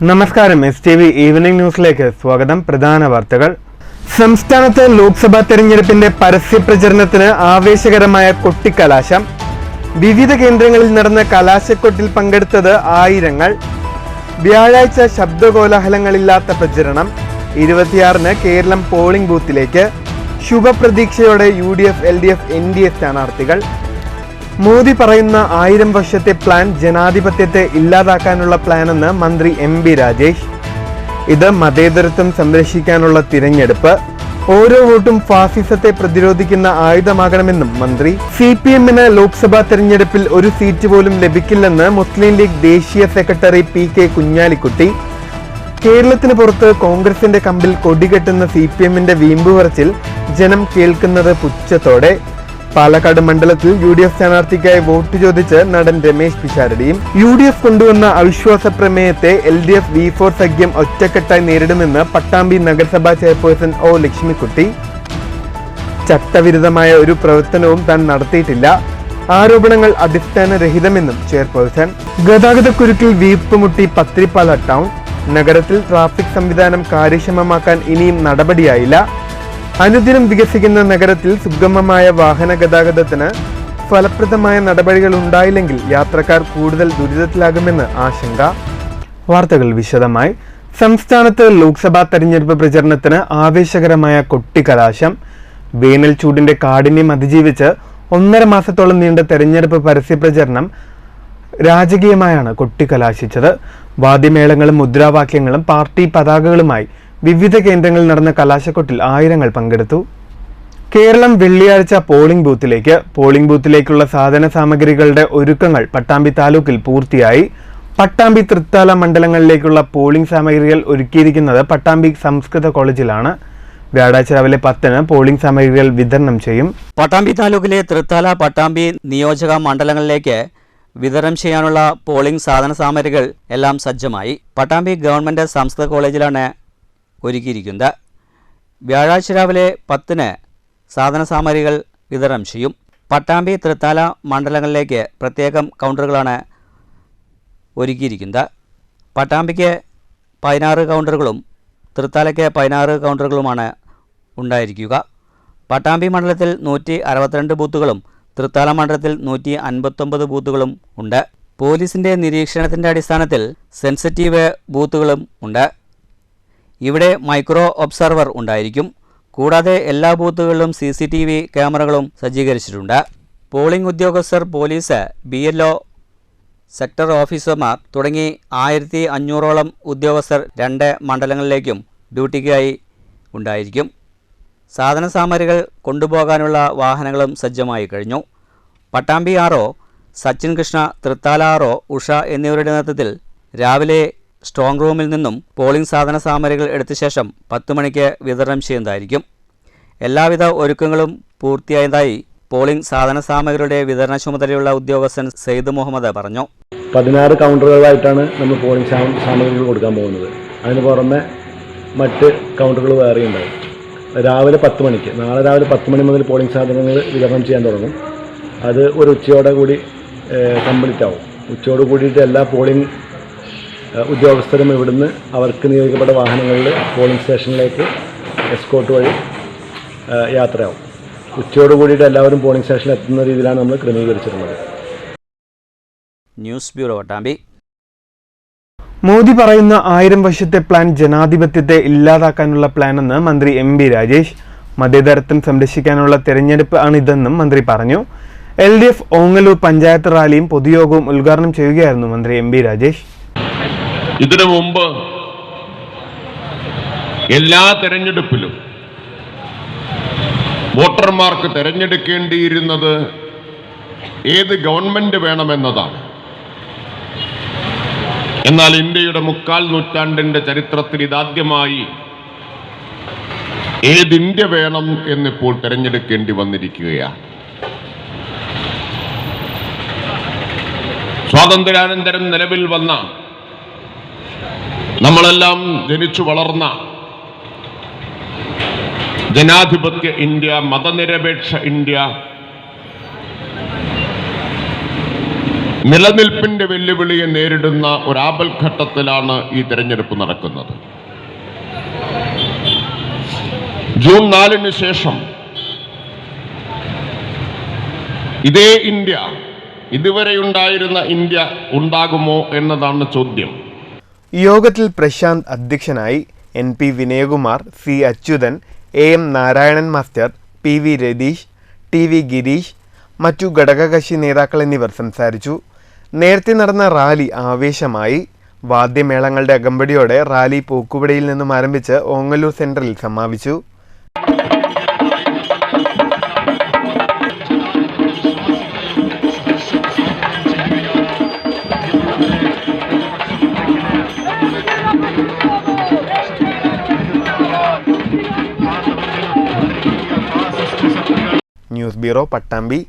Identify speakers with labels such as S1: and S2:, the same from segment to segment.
S1: നമസ്കാരം. STV evening ന്യൂസിലേക്ക് സ്വാഗതം. പ്രധാന വാർത്തകൾ. സംസ്ഥാനത്ത് ലോക്സഭാ തെരഞ്ഞെടുപ്പിന്റെ പരസ്യപ്രചരണത്തിന് ആവേശകരമായ കൊട്ടിക്കലാശം. വിവിധ കേന്ദ്രങ്ങളിൽ നടന്ന കലാശക്കൊട്ടിൽ പങ്കെടുത്തത് ആയിരങ്ങൾ. വ്യാഴാഴ്ച ശബ്ദകോലാഹലങ്ങളില്ലാത്ത പ്രചരണം. 26-ന് കേരളം പോളിംഗ് ബൂത്തിലേക്ക്. ശുഭപ്രതീക്ഷയോടെ UDF, LDF, NDA സ്ഥാനാർത്ഥികൾ. മോദി പറയുന്ന 1000 വർഷത്തെ പ്ലാൻ ജനാധിപത്യത്തെ ഇല്ലാതാക്കാനുള്ള പ്ലാനെന്ന് മന്ത്രി MB രാജേഷ്. ഇത് മതേതരത്വം സംരക്ഷിക്കാനുള്ള തിരഞ്ഞെടുപ്പ്. ഓരോ വോട്ടും ഫാസിസത്തെ പ്രതിരോധിക്കുന്ന ആയുധമാകണമെന്നും മന്ത്രി. CPM-ന് ലോക്സഭാ തെരഞ്ഞെടുപ്പിൽ ഒരു സീറ്റ് പോലും ലഭിക്കില്ലെന്ന് മുസ്ലിം ലീഗ് ദേശീയ സെക്രട്ടറി PK കുഞ്ഞാലിക്കുട്ടി. കേരളത്തിന് പുറത്ത് കോൺഗ്രസിന്റെ കമ്പിൽ കൊടികെട്ടുന്ന CPM-ന്റെ വീമ്പുപറച്ചിൽ ജനം കേൾക്കുന്നത് പുച്ഛത്തോടെ. പാലക്കാട് മണ്ഡലത്തിൽ UDF സ്ഥാനാർത്ഥിക്കായി വോട്ട് ചോദിച്ച് നടൻ രമേശ് പിഷാരടിയും. UDF കൊണ്ടുവന്ന അവിശ്വാസ പ്രമേയത്തെ LDF V4 സഖ്യം ഒറ്റക്കെട്ടായി നേരിടുമെന്ന് പട്ടാമ്പി നഗരസഭാ ചെയർപേഴ്സൺ O ലക്ഷ്മിക്കുട്ടി. ചട്ടവിരുദ്ധമായ ഒരു പ്രവർത്തനവും താൻ നടത്തിയിട്ടില്ല. ആരോപണങ്ങൾ അടിസ്ഥാനരഹിതമെന്നും ചെയർപേഴ്സൺ. ഗതാഗതക്കുരുക്കിൽ വീർപ്പുമുട്ടി പത്രിപ്പാല ടൗൺ. നഗരത്തിൽ ട്രാഫിക് സംവിധാനം കാര്യക്ഷമമാക്കാൻ ഇനിയും നടപടിയായില്ല. അനുദിനം വികസിക്കുന്ന നഗരത്തിൽ സുഗമമായ വാഹന ഗതാഗതത്തിന് ഫലപ്രദമായ നടപടികൾ ഉണ്ടായില്ലെങ്കിൽ യാത്രക്കാർ കൂടുതൽ ദുരിതത്തിലാകുമെന്ന് ആശങ്ക. വാർത്തകൾ വിശദമായി. സംസ്ഥാനത്ത് ലോക്സഭാ തെരഞ്ഞെടുപ്പ് പ്രചരണത്തിന് ആവേശകരമായ കൊട്ടിക്കലാശം. വേനൽ ചൂടിന്റെ കാഠിന്യം അതിജീവിച്ച് 1.5 മാസത്തോളം നീണ്ട തെരഞ്ഞെടുപ്പ് പരസ്യപ്രചരണം രാജകീയമായാണ് കൊട്ടിക്കലാശിച്ചത്. വാദ്യമേളങ്ങളും മുദ്രാവാക്യങ്ങളും പാർട്ടി പതാകകളുമായി വിവിധ കേന്ദ്രങ്ങളിൽ നടന്ന കലാശക്കൊട്ടിൽ ആയിരങ്ങൾ പങ്കെടുത്തു. കേരളം വെള്ളിയാഴ്ച പോളിംഗ് ബൂത്തിലേക്ക്. പോളിംഗ് ബൂത്തിലേക്കുള്ള സാധന സാമഗ്രികളുടെ ഒരുക്കങ്ങൾ പട്ടാമ്പി താലൂക്കിൽ പൂർത്തിയായി. പട്ടാമ്പി തൃത്താല മണ്ഡലങ്ങളിലേക്കുള്ള പോളിംഗ് സാമഗ്രികൾ ഒരുക്കിയിരിക്കുന്നത് പട്ടാമ്പി സംസ്കൃത കോളേജിലാണ്. വ്യാഴാഴ്ച രാവിലെ 10-ന് പോളിംഗ് സാമഗ്രികൾ വിതരണം ചെയ്യും.
S2: പട്ടാമ്പി താലൂക്കിലെ തൃത്താല, പട്ടാമ്പി നിയോജക മണ്ഡലങ്ങളിലേക്ക് വിതരണം ചെയ്യാനുള്ള പോളിംഗ് സാധന സാമഗ്രികൾ എല്ലാം സജ്ജമായി. പട്ടാമ്പി ഗവൺമെന്റ് സംസ്കൃത കോളേജിലാണ് ഒരുക്കിയിരിക്കുന്നത്. വ്യാഴാഴ്ച രാവിലെ 10-ന് സാധന സാമഗ്രികൾ വിതരണം ചെയ്യും. പട്ടാമ്പി, തൃത്താല മണ്ഡലങ്ങളിലേക്ക് പ്രത്യേകം കൗണ്ടറുകളാണ് ഒരുക്കിയിരിക്കുന്നത്. പട്ടാമ്പിക്ക് 16 കൗണ്ടറുകളും തൃത്താലയ്ക്ക് 16 കൗണ്ടറുകളുമാണ് ഉണ്ടായിരിക്കുക. പട്ടാമ്പി മണ്ഡലത്തിൽ 162 ബൂത്തുകളും തൃത്താല മണ്ഡലത്തിൽ 159 ബൂത്തുകളും ഉണ്ട്. പോലീസിൻ്റെ നിരീക്ഷണത്തിൻ്റെ അടിസ്ഥാനത്തിൽ സെൻസിറ്റീവ് ബൂത്തുകളും ഉണ്ട്. ഇവിടെ മൈക്രോ ഒബ്സർവർ ഉണ്ടായിരിക്കും. കൂടാതെ എല്ലാ ബൂത്തുകളിലും CCTV ക്യാമറകളും സജ്ജീകരിച്ചിട്ടുണ്ട്. പോളിംഗ് ഉദ്യോഗസ്ഥർ, പോലീസ്, BLO, സെക്ടർ ഓഫീസർമാർ തുടങ്ങി 1500ഓളം ഉദ്യോഗസ്ഥർ 2 മണ്ഡലങ്ങളിലേക്കും ഡ്യൂട്ടിക്കായി ഉണ്ടായിരിക്കും. സാധന സാമഗ്രികൾ കൊണ്ടുപോകാനുള്ള വാഹനങ്ങളും സജ്ജമായി കഴിഞ്ഞു. പട്ടാമ്പി RO സച്ചിൻ കൃഷ്ണ, തൃത്താല RO ഉഷ എന്നിവരുടെ നേതൃത്വത്തിൽ രാവിലെ സ്ട്രോങ് റൂമിൽ നിന്നും പോളിംഗ് സാധന സാമഗ്രികൾ എടുത്ത ശേഷം 10 മണിക്ക് വിതരണം ചെയ്യുന്നതായിരിക്കും. എല്ലാവിധ ഒരുക്കങ്ങളും പൂർത്തിയായതായി പോളിംഗ് സാധന സാമഗ്രികളുടെ വിതരണ ചുമതലയുള്ള ഉദ്യോഗസ്ഥൻ സെയ്ദ് മുഹമ്മദ് പറഞ്ഞു.
S3: 16 കൗണ്ടറുകളായിട്ടാണ് നമ്മൾ പോളിംഗ് സാമഗ്രികൾ കൊടുക്കാൻ പോകുന്നത്. അതിന് പുറമെ മറ്റ് കൗണ്ടറുകൾ വേറെ ഉണ്ടാവും. രാവിലെ 10 മണിക്ക്, നാളെ രാവിലെ 10 മണി മുതൽ പോളിംഗ് സാധനങ്ങൾ വിതരണം ചെയ്യാൻ തുടങ്ങും. അത് ഒരു ഉച്ചയോടെ കൂടി കംപ്ലീറ്റ് ആവും. ഉച്ചയോട് കൂടിയിട്ട് എല്ലാ പോളിംഗ് ഉദ്യോഗസ്ഥരും ഇവിടുന്ന് അവർക്ക് നിയോഗിക്കപ്പെട്ട വാഹനങ്ങളിൽ പോളിംഗ് സ്റ്റേഷനിലേക്ക് എസ്കോർട്ട് വഴി യാത്രയാവും. ഉച്ചയോട് കൂടിയിട്ട് എല്ലാവരും പോളിംഗ് സ്റ്റേഷനിൽ എത്തുന്ന രീതിയിലാണ് നമ്മൾ ക്രമീകരിച്ചിട്ടുള്ളത്.
S2: News bureau, Pattambi.
S1: മോദി പറയുന്ന 1000 വർഷത്തെ പ്ലാൻ ജനാധിപത്യത്തെ ഇല്ലാതാക്കാനുള്ള പ്ലാനെന്ന് മന്ത്രി MB രാജേഷ്. മതേതരത്വം സംരക്ഷിക്കാനുള്ള തെരഞ്ഞെടുപ്പ് ആണിതെന്നും മന്ത്രി പറഞ്ഞു. LDF ഓങ്ങല്ലൂർ പഞ്ചായത്ത് റാലിയും പൊതുയോഗവും ഉദ്ഘാടനം ചെയ്യുകയായിരുന്നു മന്ത്രി MB രാജേഷ്.
S4: ഇതിനു മുമ്പ് എല്ലാ തെരഞ്ഞെടുപ്പിലും വോട്ടർമാർക്ക് തെരഞ്ഞെടുക്കേണ്ടിയിരുന്നത് ഏത് ഗവൺമെന്റ് വേണമെന്നതാണ്. എന്നാൽ ഇന്ത്യയുടെ 3/4 നൂറ്റാണ്ടിന്റെ ചരിത്രത്തിൽ ഇതാദ്യമായി ഏത് ഇന്ത്യ വേണം എന്നിപ്പോൾ തെരഞ്ഞെടുക്കേണ്ടി വന്നിരിക്കുകയാണ്. സ്വാതന്ത്ര്യാനന്തരം നിലവിൽ വന്ന, നമ്മളെല്ലാം ജനിച്ചു വളർന്ന ജനാധിപത്യ ഇന്ത്യ, മതനിരപേക്ഷ ഇന്ത്യ നിലനിൽപ്പിന്റെ വെല്ലുവിളിയെ നേരിടുന്ന ഒരു ആപൽഘട്ടത്തിലാണ് ഈ തെരഞ്ഞെടുപ്പ് നടക്കുന്നത്. ജൂൺ 4-ന് ശേഷം ഇതേ ഇന്ത്യ, ഇതുവരെയുണ്ടായിരുന്ന ഇന്ത്യ ഉണ്ടാകുമോ എന്നതാണ് ചോദ്യം.
S1: യോഗത്തിൽ പ്രശാന്ത് അധ്യക്ഷനായി. NP Vinayakumar, C Achuthan, AM Narayanan master, PV Ratheesh, TV Girish, മറ്റു ഘടകകക്ഷി നേതാക്കൾ എന്നിവർ സംസാരിച്ചു. നേരത്തെ നടന്ന റാലി ആവേശമായി. വാദ്യമേളങ്ങളുടെ അകമ്പടിയോടെ റാലി പോക്കുവടയിൽ നിന്നും ആരംഭിച്ച് ഓങ്ങല്ലൂർ സെൻട്രലിൽ സമാപിച്ചു. News bureau, Pattambi.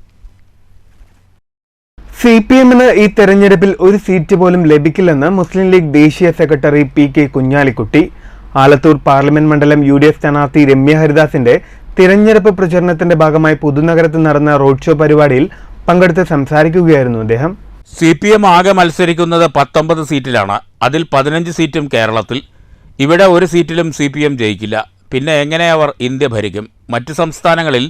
S1: CPM-ന് ഈ തെരഞ്ഞെടുപ്പിൽ ഒരു സീറ്റ് പോലും ലഭിക്കില്ലെന്ന് മുസ്ലിം ലീഗ് ദേശീയ secretary PK Kunhalikutty. Alathur parliament മണ്ഡലം UDF സ്ഥാനാർത്ഥി രമ്യ ഹരിദാസിന്റെ തിരഞ്ഞെടുപ്പ് പ്രചരണത്തിന്റെ ഭാഗമായി പുതുനഗരത്തിൽ നടന്ന റോഡ് ഷോ പരിപാടിയിൽ പങ്കെടുത്ത് സംസാരിക്കുകയായിരുന്നു അദ്ദേഹം.
S5: CPM ആകെ മത്സരിക്കുന്നത് 19 സീറ്റിലാണ്. അതിൽ 15 സീറ്റും കേരളത്തിൽ. ഇവിടെ ഒരു സീറ്റിലും CPM ജയിക്കില്ല. പിന്നെ എങ്ങനെ അവർ ഇന്ത്യ ഭരിക്കും? മറ്റ് സംസ്ഥാനങ്ങളിൽ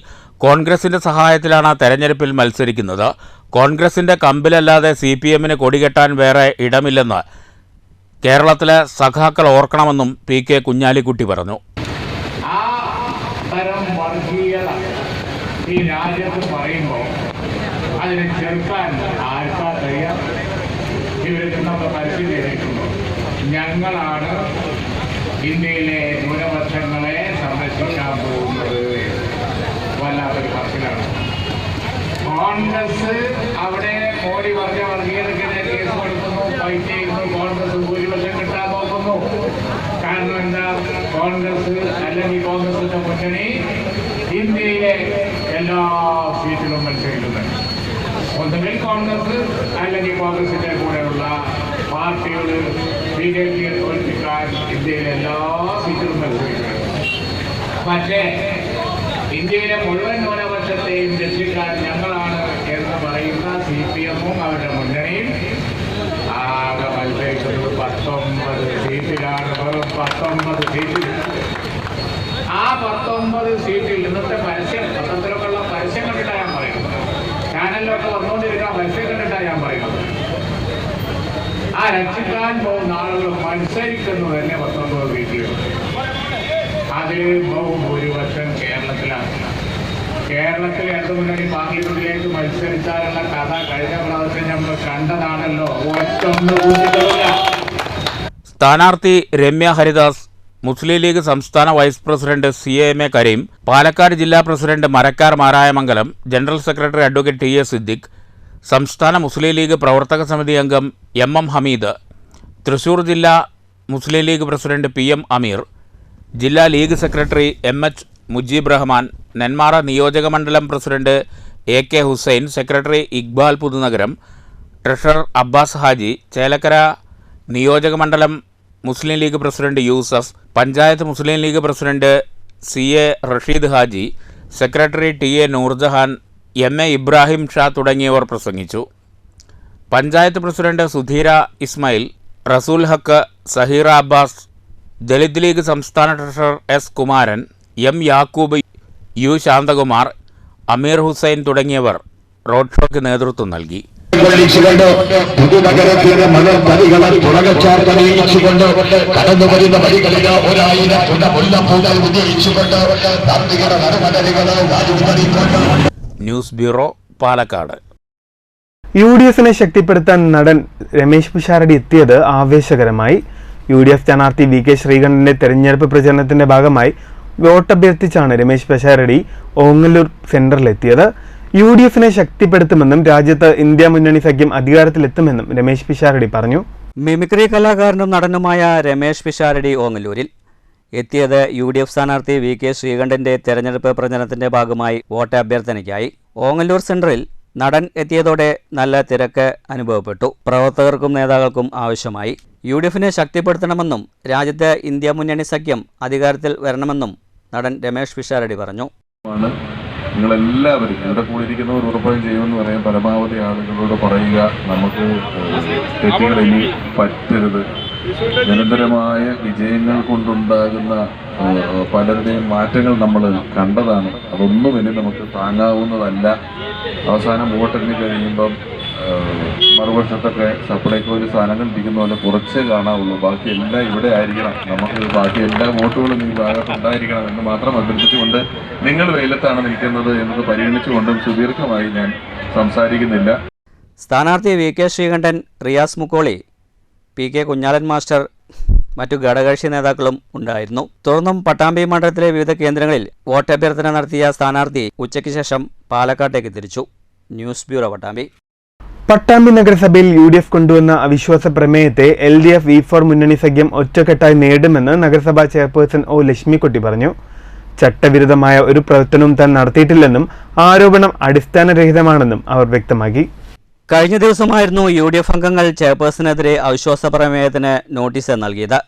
S5: കോൺഗ്രസിന്റെ സഹായത്തിലാണ് തെരഞ്ഞെടുപ്പിൽ മത്സരിക്കുന്നത്. കോൺഗ്രസിന്റെ കമ്പിലല്ലാതെ CPM-ന് കൊടികെട്ടാൻ വേറെ ഇടമില്ലെന്ന് കേരളത്തിലെ സഖാക്കൾ ഓർക്കണമെന്നും PK കുഞ്ഞാലിക്കുട്ടി പറഞ്ഞു.
S6: ആ തരം വർഗീയത ഈ രാജ്യത്ത് പറയുമ്പോൾ അതിനെ ചെറുക്കാൻ ആർക്കാ കഴിയാം? ഇവർക്ക് നമ്മൾ പരിശീലിക്കുമ്പോൾ ഞങ്ങളാണ് ഇന്ത്യയിലെ ന്യൂനപക്ഷങ്ങളെ സംരക്ഷിക്കാൻ പോകുന്നത്. വല്ലാത്തൊരു പറച്ചിലാണ്. കോൺഗ്രസ് അവിടെ മോഡി പറഞ്ഞ വർഗീയതയ്ക്കെതിരെ കേസ് കൊടുക്കുന്നു, ഫൈറ്റ് ചെയ്യുന്നു. കോൺഗ്രസ് ഭൂരിപക്ഷം കിട്ടാൻ നോക്കുന്നു. കാരണം എന്താ? കോൺഗ്രസ് അല്ലെങ്കിൽ കോൺഗ്രസിന്റെ മുന്നണി ഇന്ത്യയിലെ എല്ലാ സീറ്റിലും മത്സരിക്കുന്നുണ്ട്. ഒന്നുകിൽ കോൺഗ്രസ് അല്ലെങ്കിൽ കോൺഗ്രസിന്റെ കൂടെയുള്ള പാർട്ടികൾ BJP-യെ തോൽപ്പിക്കാൻ ഇന്ത്യയിലെ എല്ലാ സീറ്റിലും മത്സരിക്കുന്നു. പക്ഷേ ഇന്ത്യയിലെ മുഴുവൻ ന്യൂനപക്ഷത്തെയും രക്ഷിക്കാൻ ഞങ്ങളാണ് എന്ന് പറയുന്ന CPM-ഉം അവരുടെ മുന്നണിയും ആകെ മത്സരിക്കുന്നത് 19 സീറ്റിലാണ്. വെറും 19 സീറ്റിൽ. ആ 19 സീറ്റിൽ ഇന്നത്തെ പരസ്യം, പത്രത്തിലൊക്കെ ഉള്ള പരസ്യം കണ്ടിട്ടാണ് ഞാൻ പറയുന്നത്. ചാനലിലൊക്കെ വന്നുകൊണ്ടിരിക്കുന്ന പരസ്യം കണ്ടിട്ടാണ് ഞാൻ പറയുന്നത്. ആ രക്ഷിക്കാൻ പോകുന്ന ആളുകൾ മത്സരിക്കുന്നു തന്നെ 19 സീറ്റിലുണ്ട്. അതിൽ ബഹുഭൂരിപക്ഷം കേരളത്തിലാണ്. കേരളത്തിൽ ഇടതുമുന്നണി പാർലമെന്റിലേക്ക് മത്സരിച്ചാലുള്ള കഥ കഴിഞ്ഞ പ്രാവശ്യം നമ്മൾ കണ്ടതാണല്ലോ. ഒറ്റൊന്ന് കൂട്ടികളില്ല.
S5: സ്ഥാനാർത്ഥി രമ്യ ഹരിദാസ്, മുസ്ലിം ലീഗ് സംസ്ഥാന vice president CAMA Karim, Palakkad ജില്ലാ president Marakkar Marayamangalam, general secretary advocate TA Siddique, സംസ്ഥാന മുസ്ലിം ലീഗ് പ്രവർത്തക സമിതി അംഗം MM ഹമീദ്, തൃശൂർ ജില്ലാ മുസ്ലിം ലീഗ് പ്രസിഡന്റ് PM അമീർ, ജില്ലാ ലീഗ് സെക്രട്ടറി MH മുജീബ് റഹ്മാൻ, നെന്മാറ നിയോജകമണ്ഡലം president AK Hussain, secretary Iqbal Puthunagaram, treasurer Abbas Haji, Chelakkara നിയോജകമണ്ഡലം Muslim League president Yusuf, panchayat Muslim League president CA Rasheed Haji, secretary TA Noorjahan, MA Ibrahim Shah തുടങ്ങിയവർ പ്രസംഗിച്ചു. പഞ്ചായത്ത് പ്രസിഡന്റ് സുധീര ഇസ്മായിൽ, റസൂൽ ഹക്ക്, സഹീറ അബ്ബാസ്, ദലിത് ലീഗ് സംസ്ഥാന treasurer S Kumaran, M Yakub, U Santhakumar, Ameer Hussain തുടങ്ങിയവർ റോഡ് ഷോയ്ക്ക് നേതൃത്വം നൽകി.
S7: പുതുനഗരത്തിന്റെ മലർത്തടികളെ പുറകച്ചാർത്തണിയിച്ചുകൊണ്ട് കടന്നു വരുന്ന വഴികളിൽ 1000 മുല്ലപ്പൂകൾ ഉദയിച്ചുകൊണ്ട് തർത്തികളുടെ നടുമലരികളെ വായുപതിക്കൊണ്ട്.
S5: News bureau, Palakkad.
S1: UDF-നെ ശക്തിപ്പെടുത്താൻ നടൻ രമേശ് പിഷാരടി എത്തിയത് ആവേശകരമായി. UDF സ്ഥാനാർത്ഥി VK ശ്രീകണ്ഠന്റെ തെരഞ്ഞെടുപ്പ് പ്രചരണത്തിന്റെ ഭാഗമായി വോട്ടഭ്യർത്ഥിച്ചാണ് രമേശ് പിഷാരടി ഓങ്ങല്ലൂർ സെന്ററിലെത്തിയത്. UDF-നെ ശക്തിപ്പെടുത്തുമെന്നും രാജ്യത്ത് ഇന്ത്യ മുന്നണി സഖ്യം അധികാരത്തിലെത്തുമെന്നും രമേശ് പിഷാരടി പറഞ്ഞു.
S2: മിമിക്രി കലാകാരനും നടനുമായ രമേശ് പിഷാരടി ഓങ്ങല്ലൂരിൽ എത്തിയത് UDF സ്ഥാനാർത്ഥി VK ശ്രീകണ്ഠന്റെ തെരഞ്ഞെടുപ്പ് പ്രചരണത്തിന്റെ ഭാഗമായി വോട്ട് അഭ്യർത്ഥനയ്ക്കായി. ഓങ്ങല്ലൂർ സെന്ററിൽ നടൻ എത്തിയതോടെ നല്ല തിരക്ക് അനുഭവപ്പെട്ടു. പ്രവർത്തകർക്കും നേതാക്കൾക്കും ആവശ്യമായി. UDF-നെ ശക്തിപ്പെടുത്തണമെന്നും രാജ്യത്ത് ഇന്ത്യ മുന്നണി സഖ്യം അധികാരത്തിൽ വരണമെന്നും നടൻ രമേശ് പിഷാരടി പറഞ്ഞു.
S8: നിങ്ങളെല്ലാവരും ഇവിടെ കൂടിയിരിക്കുന്നവർ ഉറപ്പായും ചെയ്യുമെന്ന് പറയാൻ പരമാവധി ആളുകളോട് പറയുക. നമുക്ക് തെറ്റുകൾ ഇനി പറ്റരുത്. നിരന്തരമായ വിജയങ്ങൾ കൊണ്ടുണ്ടാകുന്ന പലരുടെയും മാറ്റങ്ങൾ നമ്മൾ കണ്ടതാണ്. അതൊന്നും ഇനി നമുക്ക് താങ്ങാവുന്നതല്ല. അവസാനം വോട്ടെണ്ണി കഴിയുമ്പം മറുപക്ഷത്തൊക്കെ സപ്ലൈക്കോയിൽ സാധനങ്ങൾ ഇരിക്കുന്ന പോലെ കുറച്ചേ കാണാവുള്ളൂ. ബാക്കി എല്ലാം ഇവിടെ ആയിരിക്കണം. നമുക്ക് ബാക്കി എല്ലാ വോട്ടുകളും ഈ ഭാഗത്ത് ഉണ്ടായിരിക്കണം എന്ന് മാത്രം അഭ്യർത്ഥിച്ചുകൊണ്ട് നിങ്ങൾ വെയിലത്താണ് നിൽക്കുന്നത് എന്നത് പരിഗണിച്ചുകൊണ്ടും സുദീർഘമായി ഞാൻ സംസാരിക്കുന്നില്ല.
S2: സ്ഥാനാർത്ഥി വി കെ ശ്രീകണ്ഠൻ, റിയാസ് മുക്കോളി, പി കെ കുഞ്ഞാലൻ മാസ്റ്റർ, മറ്റു ഘടകകക്ഷി നേതാക്കളും ഉണ്ടായിരുന്നു. തുടർന്നും പട്ടാമ്പി മണ്ഡലത്തിലെ വിവിധ കേന്ദ്രങ്ങളിൽ വോട്ടഭ്യർത്ഥന നടത്തിയ സ്ഥാനാർത്ഥി ഉച്ചയ്ക്ക് ശേഷം പാലക്കാട്ടേക്ക് തിരിച്ചു. News bureau, Pattambi.
S1: പട്ടാമ്പി നഗരസഭയിൽ UDF കൊണ്ടുവന്ന അവിശ്വാസ പ്രമേയത്തെ LDF V4 മുന്നണി സഖ്യം ഒറ്റക്കെട്ടായി നേടുമെന്ന് നഗരസഭാ ചെയർപേഴ്സൺ ഒ ലക്ഷ്മിക്കുട്ടി പറഞ്ഞു. ചട്ടവിരുദ്ധമായ ഒരു പ്രവർത്തനവും താൻ നടത്തിയിട്ടില്ലെന്നും ആരോപണം അടിസ്ഥാനരഹിതമാണെന്നും അവർ വ്യക്തമാക്കി.
S2: കഴിഞ്ഞ ദിവസമായിരുന്നു UDF അംഗങ്ങൾ ചെയർപേഴ്സണെതിരെ അവിശ്വാസ പ്രമേയത്തിന് നോട്ടീസ് നൽകിയത്.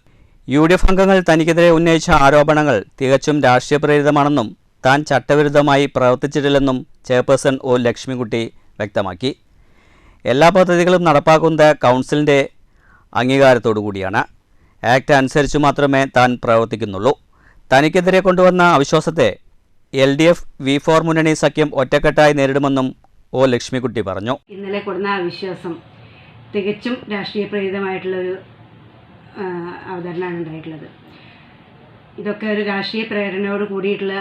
S2: UDF അംഗങ്ങൾ തനിക്കെതിരെ ഉന്നയിച്ച ആരോപണങ്ങൾ തികച്ചും രാഷ്ട്രീയ പ്രേരിതമാണെന്നും താൻ ചട്ടവിരുദ്ധമായി പ്രവർത്തിച്ചിട്ടില്ലെന്നും ചെയർപേഴ്സൺ ഒ ലക്ഷ്മിക്കുട്ടി വ്യക്തമാക്കി. എല്ലാ പദ്ധതികളും നടപ്പാക്കുന്നത് കൗൺസിലിൻ്റെ അംഗീകാരത്തോടു കൂടിയാണ്. ആക്ട് അനുസരിച്ച് മാത്രമേ താൻ പ്രവർത്തിക്കുന്നുള്ളൂ. തനിക്കെതിരെ കൊണ്ടുവന്ന അവിശ്വാസത്തെ LDF V4 മുന്നണി സഖ്യം ഒറ്റക്കെട്ടായി നേരിടുമെന്നും ഒ ലക്ഷ്മിക്കുട്ടി പറഞ്ഞു.
S9: ഇന്നലെ കൊടുന്ന അവിശ്വാസം തികച്ചും രാഷ്ട്രീയ പ്രേരിതമായിട്ടുള്ളൊരു അവതരണമാണ് ഉണ്ടായിട്ടുള്ളത്. ഇതൊക്കെ ഒരു രാഷ്ട്രീയ പ്രേരണയോട് കൂടിയിട്ടുള്ള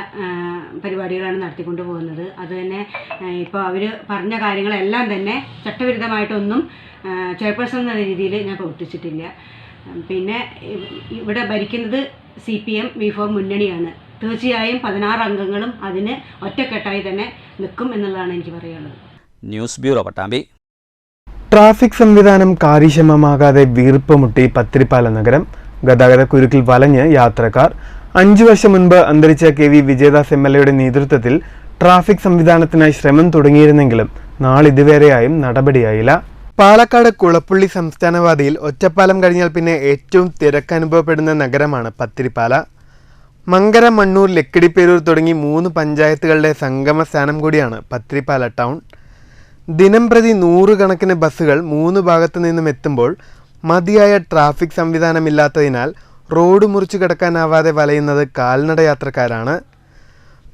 S9: പരിപാടികളാണ് നടത്തിക്കൊണ്ടു പോകുന്നത്. അതുതന്നെ ഇപ്പോൾ അവർ പറഞ്ഞ കാര്യങ്ങളെല്ലാം തന്നെ ചട്ടവിരുദ്ധമായിട്ടൊന്നും ചെയർപേഴ്സൺ എന്ന രീതിയിൽ ഞാൻ പ്രവർത്തിച്ചിട്ടില്ല. പിന്നെ ഇവിടെ ഭരിക്കുന്നത് CPM V4 മുന്നണിയാണ്. തീർച്ചയായും 16 അംഗങ്ങളും അതിന് ഒറ്റക്കെട്ടായി തന്നെ നിൽക്കും എന്നുള്ളതാണ് എനിക്ക് പറയാനുള്ളത്.
S2: News bureau, Pattambi.
S1: ട്രാഫിക് സംവിധാനം കാര്യക്ഷമമാകാതെ വീർപ്പുമുട്ടി പത്തിരിപ്പാല നഗരം. ഗതാഗതക്കുരുക്കിൽ വലഞ്ഞ് യാത്രക്കാർ. 5 വർഷം മുൻപ് അന്തരിച്ച KV വിജയദാസ് MLA നേതൃത്വത്തിൽ ട്രാഫിക് സംവിധാനത്തിനായി ശ്രമം തുടങ്ങിയിരുന്നെങ്കിലും നാളിതുവരെയായും നടപടിയായില്ല. പാലക്കാട് കുളപ്പുള്ളി സംസ്ഥാനപാതയിൽ ഒറ്റപ്പാലം കഴിഞ്ഞാൽ പിന്നെ ഏറ്റവും തിരക്കനുഭവപ്പെടുന്ന നഗരമാണ് പത്തിരിപ്പാല. മങ്കര, മണ്ണൂർ, ലക്കിടിപ്പേരൂർ തുടങ്ങി 3 പഞ്ചായത്തുകളുടെ സംഗമ സ്ഥാനം കൂടിയാണ് പത്തിരിപ്പാല ടൗൺ. ദിനംപ്രതി 100 കണക്കിന് ബസ്സുകൾ 3 ഭാഗത്തു നിന്നും എത്തുമ്പോൾ മതിയായ ട്രാഫിക് സംവിധാനമില്ലാത്തതിനാൽ റോഡ് മുറിച്ചു കടക്കാനാവാതെ വലയുന്നത് കാൽനട യാത്രക്കാരാണ്.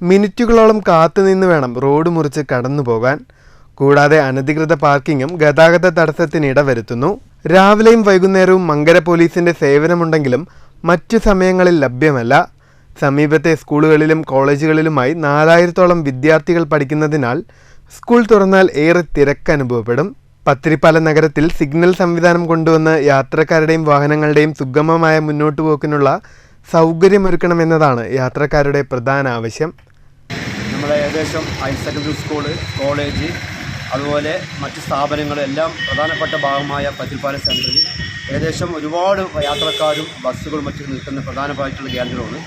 S1: മിനിറ്റുകളോളം കാത്തുനിന്ന് വേണം റോഡ് മുറിച്ച് കടന്നു പോകാൻ. കൂടാതെ അനധികൃത പാർക്കിങ്ങും ഗതാഗത തടസ്സത്തിന് ഇടവരുത്തുന്നു. രാവിലെയും വൈകുന്നേരവും മങ്കര പോലീസിൻ്റെ സേവനമുണ്ടെങ്കിലും മറ്റു സമയങ്ങളിൽ ലഭ്യമല്ല. സമീപത്തെ സ്കൂളുകളിലും കോളേജുകളിലുമായി 4000-ഓളം വിദ്യാർത്ഥികൾ പഠിക്കുന്നതിനാൽ സ്കൂൾ തുറന്നാൽ ഏറെ തിരക്ക് അനുഭവപ്പെടും. പത്തിരിപ്പാല നഗരത്തിൽ സിഗ്നൽ സംവിധാനം കൊണ്ടുവന്ന് യാത്രക്കാരുടെയും വാഹനങ്ങളുടെയും സുഗമമായ മുന്നോട്ടുപോക്കിനുള്ള സൗകര്യമൊരുക്കണമെന്നതാണ് യാത്രക്കാരുടെ പ്രധാന ആവശ്യം.
S10: നമ്മളെ ഏകദേശം ഹയർ സെക്കൻഡറി സ്കൂള്, കോളേജ്, അതുപോലെ മറ്റ് സ്ഥാപനങ്ങളെല്ലാം പ്രധാനപ്പെട്ട ഭാഗമായ പത്തിരിപ്പാല സെൻറ്ററിൽ ഏകദേശം ഒരുപാട് യാത്രക്കാരും ബസ്സുകളും മറ്റും നിൽക്കുന്ന പ്രധാനമായിട്ടുള്ള കേന്ദ്രമാണ്.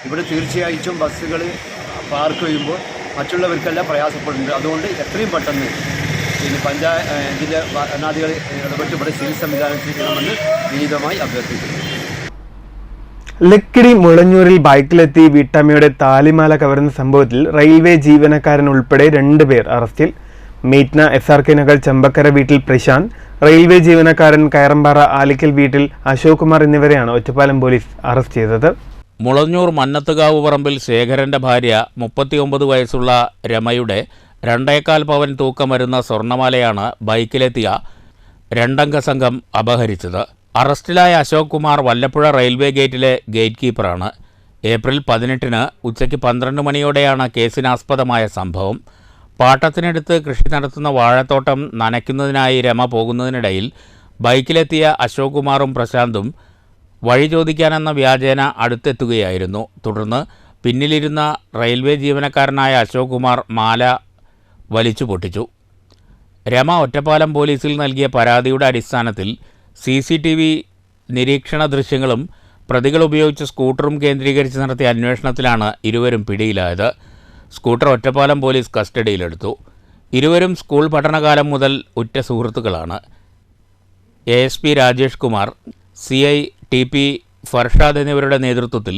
S10: ഇവിടെ തീർച്ചയായിട്ടും ബസ്സുകൾ പാർക്ക് ചെയ്യുമ്പോൾ മറ്റുള്ളവർക്കെല്ലാം പ്രയാസപ്പെടുന്നുണ്ട്. അതുകൊണ്ട് എത്രയും പെട്ടെന്ന് ഇതിൻ്റെ ഭരണാധികാരി ഇടപെട്ട് ഇവിടെ സിവിൽ സംവിധാനം ചെയ്യണമെന്ന് വിനീതമായി അഭ്യർത്ഥിക്കുന്നു.
S1: ലക്കിടി മുളഞ്ഞൂരിൽ ബൈക്കിലെത്തി വീട്ടമ്മയുടെ താലിമാല കവർന്ന സംഭവത്തിൽ റെയിൽവേ ജീവനക്കാരൻ ഉൾപ്പെടെ 2 പേർ അറസ്റ്റിൽ. മീറ്റ്ന SRK നഗർ ചെമ്പക്കര വീട്ടിൽ പ്രശാന്ത്, റെയിൽവേ ജീവനക്കാരൻ കയറമ്പാറ ആലിക്കൽ വീട്ടിൽ അശോക് കുമാർ എന്നിവരെയാണ് ഒറ്റപ്പാലം പോലീസ് അറസ്റ്റ് ചെയ്തത്.
S5: മുളഞ്ഞൂർ മന്നത്തുകാവ് പറമ്പിൽ ശേഖരൻ്റെ ഭാര്യ 39 വയസ്സുള്ള രമയുടെ 2.25 പവൻ തൂക്കം വരുന്ന സ്വർണ്ണമാലയാണ് ബൈക്കിലെത്തിയ 2-അംഗ സംഘം അപഹരിച്ചത്. അറസ്റ്റിലായ അശോക് കുമാർ വല്ലപ്പുഴ റെയിൽവേ ഗേറ്റിലെ ഗേറ്റ് കീപ്പറാണ്. ഏപ്രിൽ 18-ന് ഉച്ചയ്ക്ക് 12 മണിയോടെയാണ് കേസിനാസ്പദമായ സംഭവം. പാട്ടത്തിനടുത്ത് കൃഷി നടത്തുന്ന വാഴത്തോട്ടം നനയ്ക്കുന്നതിനായി രമ പോകുന്നതിനിടയിൽ ബൈക്കിലെത്തിയ അശോക് കുമാറും പ്രശാന്തും വഴി ചോദിക്കാനെന്ന വ്യാജേന അടുത്തെത്തുകയായിരുന്നു. തുടർന്ന് പിന്നിലിരുന്ന റെയിൽവേ ജീവനക്കാരനായ അശോക് കുമാർ മാല വലിച്ചു പൊട്ടിച്ചു. രമ ഒറ്റപ്പാലം പോലീസിൽ നൽകിയ പരാതിയുടെ അടിസ്ഥാനത്തിൽ CCTV നിരീക്ഷണ ദൃശ്യങ്ങളും പ്രതികൾ ഉപയോഗിച്ച സ്കൂട്ടറും കേന്ദ്രീകരിച്ച് നടത്തിയ അന്വേഷണത്തിലാണ് ഇരുവരും പിടിയിലായത്. സ്കൂട്ടർ ഒറ്റപ്പാലം പോലീസ് കസ്റ്റഡിയിലെടുത്തു. ഇരുവരും സ്കൂൾ പഠനകാലം മുതൽ ഉറ്റ സുഹൃത്തുക്കളാണ്. ASP Rajesh Kumar, CI TP Farshad എന്നിവരുടെ നേതൃത്വത്തിൽ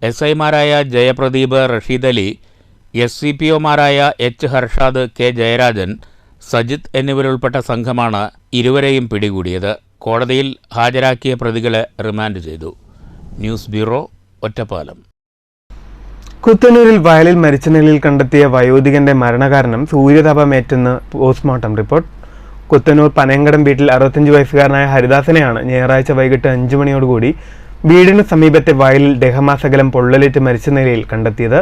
S5: SI മാരായ ജയപ്രദീപ്, റഷീദ് അലി, SCPOമാരായ H. ഹർഷാദ്, K. ജയരാജൻ, സജിത്ത് എന്നിവരുൾപ്പെട്ട സംഘമാണ് ഇരുവരെയും പിടികൂടിയത്. കോടതിയിൽ ഹാജരാക്കിയ പ്രതികളെ റിമാൻഡ് ചെയ്തു. News bureau, Ottapalam.
S1: കുത്തനൂരിൽ വയലിൽ മരിച്ച നിലയിൽ കണ്ടെത്തിയ വയോധികന്റെ മരണകാരണം സൂര്യതാപമേറ്റെന്ന് പോസ്റ്റ്മോർട്ടം റിപ്പോർട്ട്. കുത്തനൂർ പനയങ്കടം വീട്ടിൽ 65 വയസ്സുകാരനായ ഹരിദാസനെയാണ് ഞായറാഴ്ച വൈകിട്ട് 5 മണിയോടുകൂടി വീടിന് സമീപത്തെ വയലിൽ ദേഹമാസകലം പൊള്ളലേറ്റ് മരിച്ച നിലയിൽ കണ്ടെത്തിയത്.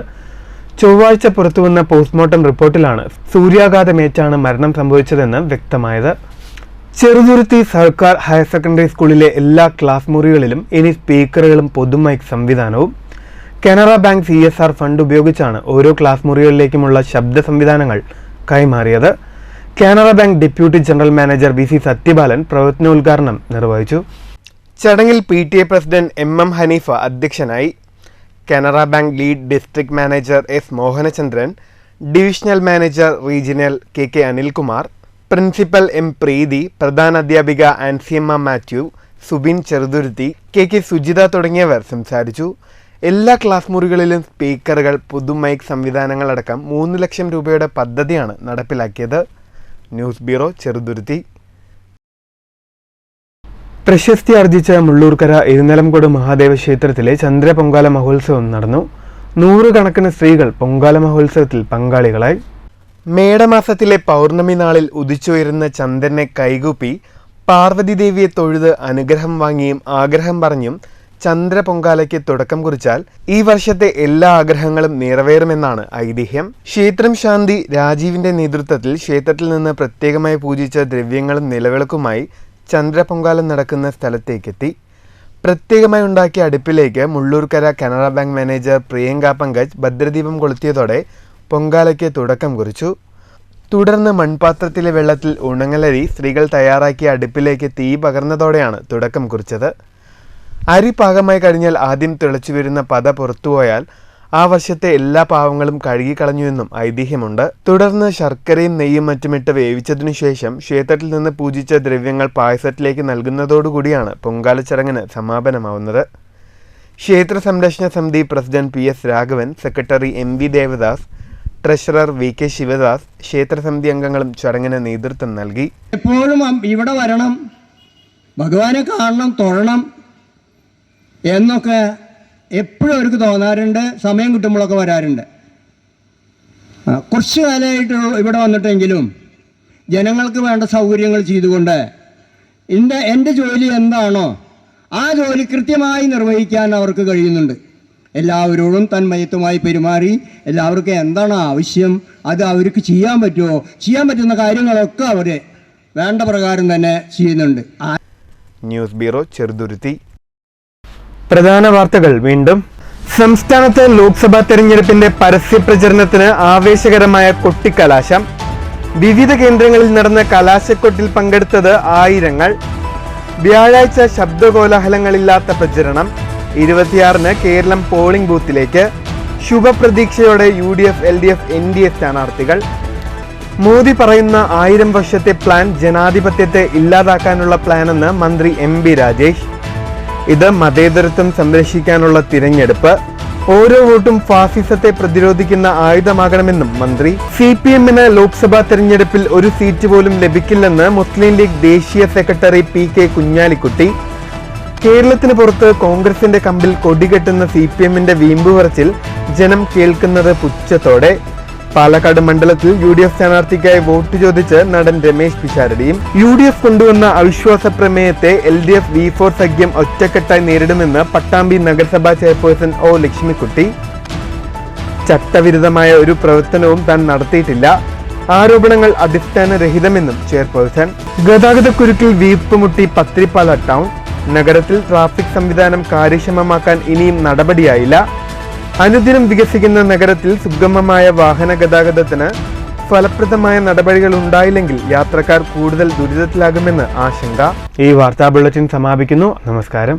S1: ചൊവ്വാഴ്ച പുറത്തുവന്ന പോസ്റ്റ്മോർട്ടം റിപ്പോർട്ടിലാണ് സൂര്യാഘാതമേറ്റാണ് മരണം സംഭവിച്ചതെന്ന് വ്യക്തമായത്. ചെറുതുരുത്തി സർക്കാർ ഹയർ സെക്കൻഡറി സ്കൂളിലെ എല്ലാ ക്ലാസ് മുറികളിലും ഇനി സ്പീക്കറുകളും പൊതുമൈക്ക് സംവിധാനവും. കാനറ ബാങ്ക് CSR ഫണ്ട് ഉപയോഗിച്ചാണ് ഓരോ ക്ലാസ് മുറികളിലേക്കുമുള്ള ശബ്ദ സംവിധാനങ്ങൾ കൈമാറിയത്. Canara bank deputy general manager VC Sathyabalan പ്രവർത്തനോദ്ഘാടനം നിർവഹിച്ചു. ചടങ്ങിൽ PTA പ്രസിഡന്റ് MM ഹനീഫ അധ്യക്ഷനായി. Canara bank lead district manager S Mohanachandran, divisional manager regional KK Anilkumar, principal M Preethi, പ്രധാന അധ്യാപിക ആൻസിയമ്മ മാത്യു, സുബിൻ ചെറുതുരുത്തി, KK സുജിത തുടങ്ങിയവർ സംസാരിച്ചു. എല്ലാ ക്ലാസ് മുറികളിലും സ്പീക്കറുകൾ, പുതുമൈക്ക് സംവിധാനങ്ങളടക്കം 3 ലക്ഷം രൂപയുടെ പദ്ധതിയാണ് നടപ്പിലാക്കിയത്. News bureau, Cheruthuruthy. പ്രശസ്തി ആർജിച്ച മുള്ളൂർക്കര ഇരുന്നലംകോട് മഹാദേവ ക്ഷേത്രത്തിലെ ചന്ദ്രപൊങ്കാല മഹോത്സവം നടന്നു. 100 കണക്കിന് സ്ത്രീകൾ പൊങ്കാല മഹോത്സവത്തിൽ പങ്കാളികളായി. മേടമാസത്തിലെ പൗർണമി നാളിൽ ഉദിച്ചുയരുന്ന ചന്ദ്രനെ കൈകൂപ്പി പാർവതി ദേവിയെ തൊഴുത് അനുഗ്രഹം വാങ്ങിയും ആഗ്രഹം പറഞ്ഞും ചന്ദ്രപൊങ്കാലയ്ക്ക് തുടക്കം കുറിച്ചാൽ ഈ വർഷത്തെ എല്ലാ ആഗ്രഹങ്ങളും നിറവേറുമെന്നാണ് ഐതിഹ്യം. ക്ഷേത്രം ശാന്തി രാജീവിന്റെ നേതൃത്വത്തിൽ ക്ഷേത്രത്തിൽ നിന്ന് പ്രത്യേകമായി പൂജിച്ച ദ്രവ്യങ്ങളും നിലവിളക്കുമായി ചന്ദ്രപൊങ്കാലം നടക്കുന്ന സ്ഥലത്തേക്കെത്തി. പ്രത്യേകമായി ഉണ്ടാക്കിയ അടുപ്പിലേക്ക് മുള്ളൂർക്കര കാനറ ബാങ്ക് മാനേജർ പ്രിയങ്ക പങ്കജ് ഭദ്രദീപം കൊളുത്തിയതോടെ പൊങ്കാലയ്ക്ക് തുടക്കം കുറിച്ചു. തുടർന്ന് മൺപാത്രത്തിലെ വെള്ളത്തിൽ ഉണങ്ങലരി സ്ത്രീകൾ തയ്യാറാക്കിയ അടുപ്പിലേക്ക് തീ പകർന്നതോടെയാണ് തുടക്കം കുറിച്ചത്. അരി പാകമായി കഴിഞ്ഞാൽ ആദ്യം തിളച്ചു വരുന്ന പത പുറത്തുപോയാൽ ആ വർഷത്തെ എല്ലാ പാവങ്ങളും കഴുകിക്കളഞ്ഞുവെന്നും ഐതിഹ്യമുണ്ട്. തുടർന്ന് ശർക്കരയും നെയ്യും മറ്റുമിട്ട് വേവിച്ചതിനു ശേഷം ക്ഷേത്രത്തിൽ നിന്ന് പൂജിച്ച ദ്രവ്യങ്ങൾ പായസത്തിലേക്ക് നൽകുന്നതോടുകൂടിയാണ് പൊങ്കാല ചടങ്ങിന് സമാപനമാവുന്നത്. ക്ഷേത്ര സംരക്ഷണ സമിതി president PS Raghavan, secretary MV Devadas, treasurer VK Sivadas, ക്ഷേത്രസമിതി അംഗങ്ങളും ചടങ്ങിന് നേതൃത്വം നൽകി.
S11: എപ്പോഴും ഇവിടെ വരണം, ഭഗവാനെ കാണണം, തൊഴണം എന്നൊക്കെ എപ്പോഴും അവർക്ക് തോന്നാറുണ്ട്. സമയം കിട്ടുമ്പോഴൊക്കെ വരാറുണ്ട്. കുറച്ച് കാലമായിട്ട് ഇവിടെ വന്നിട്ടെങ്കിലും ജനങ്ങൾക്ക് വേണ്ട സൗകര്യങ്ങൾ ചെയ്തുകൊണ്ട് എൻ്റെ ജോലി എന്താണോ ആ ജോലി കൃത്യമായി നിർവഹിക്കാൻ അവർക്ക് കഴിയുന്നുണ്ട്. എല്ലാവരോടും തന്മയത്വമായി പെരുമാറി എല്ലാവർക്കും എന്താണ് ആവശ്യം അത് അവർക്ക് ചെയ്യാൻ പറ്റുമോ, ചെയ്യാൻ പറ്റുന്ന കാര്യങ്ങളൊക്കെ അവർ വേണ്ട പ്രകാരം തന്നെ ചെയ്യുന്നുണ്ട്.
S1: News bureau, Cheruthuruthy. പ്രധാന വാർത്തകൾ വീണ്ടും. സംസ്ഥാനത്ത് ലോക്സഭാ തെരഞ്ഞെടുപ്പിന്റെ പരസ്യ പ്രചരണത്തിന് ആവേശകരമായ കൊട്ടിക്കലാശം. വിവിധ കേന്ദ്രങ്ങളിൽ നടന്ന കലാശക്കൊട്ടിൽ പങ്കെടുത്തത് ആയിരങ്ങൾ. വ്യാഴാഴ്ച ശബ്ദകോലാഹലങ്ങളില്ലാത്ത പ്രചരണം. 26-ന് കേരളം പോളിംഗ് ബൂത്തിലേക്ക്. ശുഭപ്രതീക്ഷയോടെ UDF, LDF, NDA സ്ഥാനാർത്ഥികൾ. മോദി പറയുന്ന 1000 വർഷത്തെ പ്ലാൻ ജനാധിപത്യത്തെ ഇല്ലാതാക്കാനുള്ള പ്ലാനെന്ന് മന്ത്രി MB രാജേഷ്. ഇത് മതേതരത്വം സംരക്ഷിക്കാനുള്ള തിരഞ്ഞെടുപ്പ്. ഓരോ വോട്ടും ഫാസിസത്തെ പ്രതിരോധിക്കുന്ന ആയുധമാകണമെന്നും മന്ത്രി. CPM-ന് ലോക്സഭാ തെരഞ്ഞെടുപ്പിൽ ഒരു സീറ്റ് പോലും ലഭിക്കില്ലെന്ന് മുസ്ലിം ലീഗ് ദേശീയ സെക്രട്ടറി PK കുഞ്ഞാലിക്കുട്ടി. കേരളത്തിന് പുറത്ത് കോൺഗ്രസിന്റെ കമ്പിൽ കൊടികെട്ടുന്ന CPM-ന്റെ വീമ്പ് പറച്ചിൽ ജനം കേൾക്കുന്നത് പുച്ഛത്തോടെ. പാലക്കാട് മണ്ഡലത്തിൽ UDF സ്ഥാനാർത്ഥിക്കായി വോട്ട് ചോദിച്ച് നടൻ രമേശ് പിഷാരടിയും. UDF കൊണ്ടുവന്ന അവിശ്വാസ പ്രമേയത്തെ LDF V4 സഖ്യം ഒറ്റക്കെട്ടായി നേരിടുമെന്ന് പട്ടാമ്പി നഗരസഭാ ചെയർപേഴ്സൺ O ലക്ഷ്മിക്കുട്ടി. ചട്ടവിരുദ്ധമായ ഒരു പ്രവർത്തനവും താൻ നടത്തിയിട്ടില്ല. ആരോപണങ്ങൾ അടിസ്ഥാനരഹിതമെന്നും ചെയർപേഴ്സൺ. ഗതാഗതക്കുരുക്കിൽ വീർപ്പുമുട്ടി പത്രിപ്പാല ടൗൺ. നഗരത്തിൽ ട്രാഫിക് സംവിധാനം കാര്യക്ഷമമാക്കാൻ ഇനിയും നടപടിയായില്ല. അനുദിനം വികസിക്കുന്ന നഗരത്തിൽ സുഗമമായ വാഹന ഗതാഗതത്തിന് ഫലപ്രദമായ നടപടികൾ ഉണ്ടായില്ലെങ്കിൽ യാത്രക്കാർ കൂടുതൽ ദുരിതത്തിലാകുമെന്ന് ആശങ്ക. ഈ വാർത്താ ബുള്ളറ്റിൻ സമാപിക്കുന്നു. നമസ്കാരം.